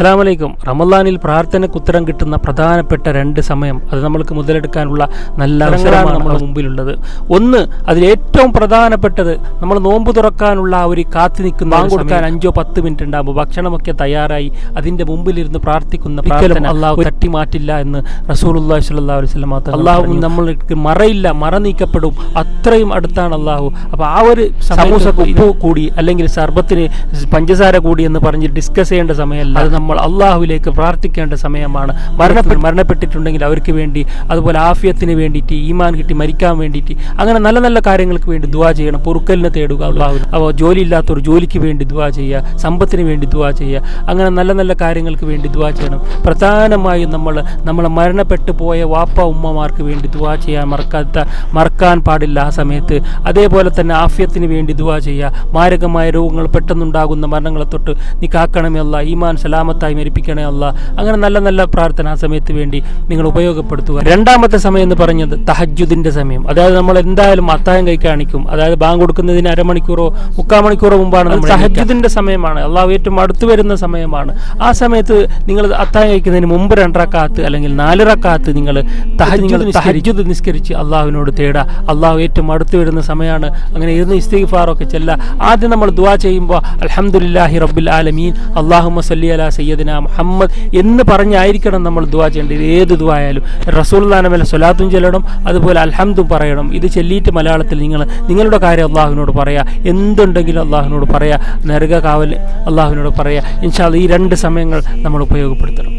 അസ്സലാമു അലൈക്കും. റമളാനിൽ പ്രാർത്ഥനയ്ക്ക് ഉത്തരം കിട്ടുന്ന പ്രധാനപ്പെട്ട 2 സമയം, അത് നമ്മൾക്ക് മുതലെടുക്കാനുള്ള നല്ല അവസരമാണ് നമ്മുടെ മുമ്പിലുള്ളത്. ഒന്ന്, അതിൽ ഏറ്റവും പ്രധാനപ്പെട്ടത് നമ്മൾ നോമ്പ് തുറക്കാനുള്ള ആ ഒരു കാത്തു നിൽക്കുന്ന, ബാങ്ക് കൊടുക്കാൻ 5-10 മിനിറ്റ് ഉണ്ടാകുമ്പോൾ ഭക്ഷണമൊക്കെ തയ്യാറായി അതിന്റെ മുമ്പിലിരുന്ന് പ്രാർത്ഥിക്കുന്ന പ്രാർത്ഥന അള്ളാഹു തട്ടിമാറ്റില്ല എന്ന് റസൂലുള്ളാഹി സ്വല്ലല്ലാഹു അലൈഹി വസല്ലം. അള്ളാഹു നമ്മൾക്ക് മറയില്ല, മറ നീക്കപ്പെടും, അത്രയും അടുത്താണ് അള്ളാഹു. അപ്പോൾ ആ ഒരു സമൂസക്ക് ഉപ്പ് കൂടി അല്ലെങ്കിൽ സർബത്തിന് പഞ്ചസാര കൂടി എന്ന് പറഞ്ഞ് ഡിസ്കസ് ചെയ്യേണ്ട സമയമല്ല. അത് നമ്മൾ അള്ളാഹുവിലേക്ക് പ്രാർത്ഥിക്കേണ്ട സമയമാണ്. മരണപ്പെട്ടിട്ടുണ്ടെങ്കിൽ അവർക്ക് വേണ്ടി, അതുപോലെ ആഫിയത്തിന് വേണ്ടിയിട്ട്, ഈമാൻ കിട്ടി മരിക്കാൻ വേണ്ടിയിട്ട്, അങ്ങനെ നല്ല നല്ല കാര്യങ്ങൾക്ക് വേണ്ടി ദുആ ചെയ്യണം. പൊറുക്കലിനെ തേടുക അള്ളാഹു. അപ്പോൾ ജോലി ഇല്ലാത്തവർ ജോലിക്ക് വേണ്ടി ദുആ ചെയ്യുക, സമ്പത്തിന് വേണ്ടി ദുആ ചെയ്യുക, അങ്ങനെ നല്ല നല്ല കാര്യങ്ങൾക്ക് വേണ്ടി ദുആ ചെയ്യണം. പ്രധാനമായും നമ്മളെ മരണപ്പെട്ടു പോയ വാപ്പ ഉമ്മമാർക്ക് വേണ്ടി ദുആ ചെയ്യാൻ മറക്കാൻ പാടില്ല ആ സമയത്ത്. അതേപോലെ തന്നെ ആഫിയത്തിന് വേണ്ടി ദുആ ചെയ്യുക. മാരകമായ രോഗങ്ങൾ പെട്ടെന്നുണ്ടാകുന്ന മരണങ്ങളെ തൊട്ട് നീ കാക്കണമേ അല്ലാ, ഈമാൻ സലാമത്തായി മരിപ്പിക്കണേ അല്ലാ. അങ്ങനെ നല്ല നല്ല പ്രാർത്ഥന ആ സമയത്ത് വേണ്ടി നിങ്ങൾ ഉപയോഗപ്പെടുത്തുക. 2ാമത്തെ സമയം എന്ന് പറഞ്ഞത് തഹജ്ജുദിന്റെ സമയം. അതായത് നമ്മൾ എന്തായാലും അത്താഴം കഴിക്കാണിക്കും. അതായത് ബാങ്ക് കൊടുക്കുന്നതിന് 1/2 മണിക്കൂറോ 3/4 മണിക്കൂറോ മുമ്പാണ് നമ്മൾ തഹജ്ജുദിന്റെ സമയമാണ്. അള്ളാഹു ഏറ്റവും അടുത്ത് വരുന്ന സമയമാണ്. ആ സമയത്ത് നിങ്ങൾ അത്താഴം കഴിക്കുന്നതിന് മുമ്പ് 2 റക്അത്ത് അല്ലെങ്കിൽ 4 റക്അത്ത് നിങ്ങൾ തഹജ്ജുദ് നിസ്കരിച്ച് അള്ളാഹുവിനോട് തേടുക. അള്ളാഹു ഏറ്റവും അടുത്ത് വരുന്ന സമയമാണ്. അങ്ങനെ ഇരുന്ന് ഇസ്തിഗ്ഫാറൊക്കെ ചെല്ലുക. ആദ്യം നമ്മൾ ദുആ ചെയ്യുമ്പോൾ അൽഹംദുലില്ലാഹി റബ്ബിൽ ആലമീൻ അല്ലാഹുമ്മ സല്ലി അലാ സയ്യിദിനാ മുഹമ്മദ് എന്ന് പറഞ്ഞായിരിക്കണം നമ്മൾ ദുആ ചെയ്യേണ്ടത്. ഏത് ദുആ ആയാലും റസൂലുള്ളാഹിന്റെ മേലെ സ്വലാത്തും ചൊല്ലണം, അതുപോലെ അൽഹംദും പറയണം. ഇത് ചൊല്ലിയിട്ട് മലയാളത്തിൽ നിങ്ങളുടെ കാര്യം അള്ളാഹുവിനോട് പറയാ, എന്തുണ്ടെങ്കിലും അള്ളാഹുവിനോട് പറയാ, നരക കാവൽ അള്ളാഹുവിനോട് പറയാ. ഇൻഷാ അല്ലാഹ് ഈ 2 സമയങ്ങൾ നമ്മൾ ഉപയോഗപ്പെടുത്തണം.